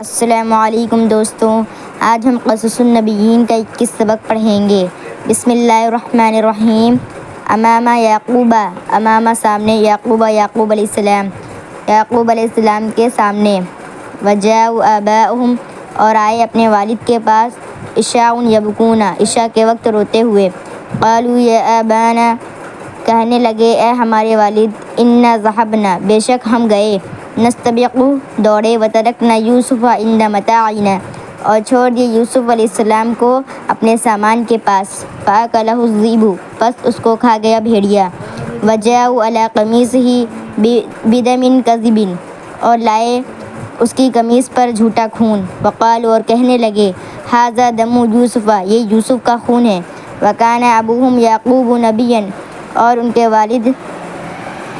السلام علیکم دوستوں، آج ہم قصص النبیین کا 21 سبق پڑھیں گے۔ بسم اللہ الرحمن الرحیم۔ امام یعقوب، امام سامنے، یعقوب علیہ السلام کے سامنے۔ وجاءوا آباءہم، اور آئے اپنے والد کے پاس۔ عشاء یبکون، عشاء کے وقت روتے ہوئے۔ قالوا یا ابانا، کہنے لگے اے ہمارے والد، انا ذهبنا، بے شک ہم گئے، نستبق، دوڑے، وترکنا یوسف عند متاعنا، اور چھوڑ دیے یوسف علیہ السلام کو اپنے سامان کے پاس۔ فاکلہ الذئب، پس اس کو کھا گیا بھیڑیا۔ وجاءوا علی قمیصہ بدم کذب، اور لائے اس کی قمیص پر جھوٹا خون۔ وقالوا، اور کہنے لگے، ھذا دم یوسف، یہ یوسف کا خون ہے۔ وکان ابوہم یعقوب نبیا، اور ان کے والد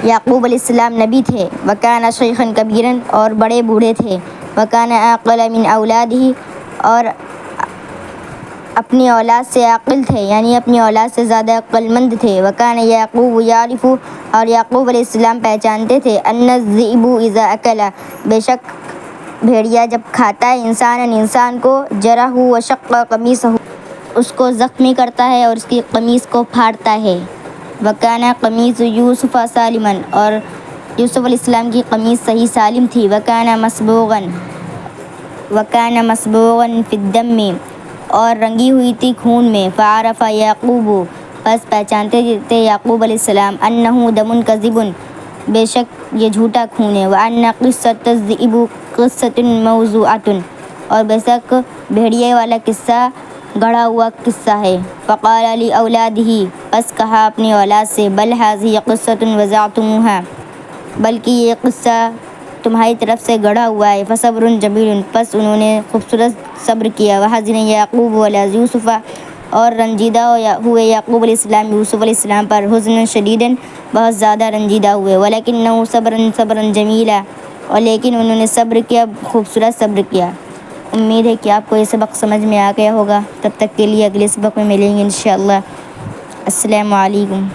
یعقوب علیہ السلام نبی تھے۔ وکان شیخا کبیرا، اور بڑے بوڑھے تھے۔ وکان اعقل من اولادہ، اور اپنی اولاد سے عاقل تھے، یعنی اپنی اولاد سے زیادہ عقل مند تھے۔ وکان یعقوب یعرف، اور یعقوب علیہ السلام پہچانتے تھے، ان الذئب اذا اکل، بے شک بھیڑیا جب کھاتا ہے انسان کو، جرح وشق قمیصہ، اس کو زخمی کرتا ہے اور اس کی قمیص کو پھاڑتا ہے۔ وکان قمیص یوسف سالما، اور یوسف علیہ السلام کی قمیص صحیح سالم تھی۔ وکان مصبوغا فی الدم، اور رنگی ہوئی تھی خون میں۔ فعرف یعقوب، پس پہچانتے تھے یعقوب علیہ السلام، انہ دم کذب، بے شک یہ جھوٹا خون ہے۔ وان قصۃ الذئب قصۃ موضوعۃ، اور بے شک بھیڑیے والا قصہ گڑھا ہوا قصہ ہے۔ فقال لاولادہ، پس کہا اپنی اولاد سے، بل ھذہ قصۃ وضعتموھا، بلکہ یہ قصہ تمہاری طرف سے گڑھا ہوا ہے۔ فصبر جمیل، پس انہوں نے خوبصورت صبر کیا۔ وحزن یعقوب علی یوسف، اور رنجیدہ ہوئے یعقوب علیہ السلام یوسف علیہ السلام پر، حزنا شدیدا، بہت زیادہ رنجیدہ ہوئے۔ ولکنہ صبرا جمیلا، اور لیکن انہوں نے صبر کیا، خوبصورت صبر کیا۔ امید ہے کہ آپ کو یہ سبق سمجھ میں آ گیا ہوگا۔ تب تک کے لیے اگلے سبق میں ملیں گے انشاءاللہ۔ السلام علیکم۔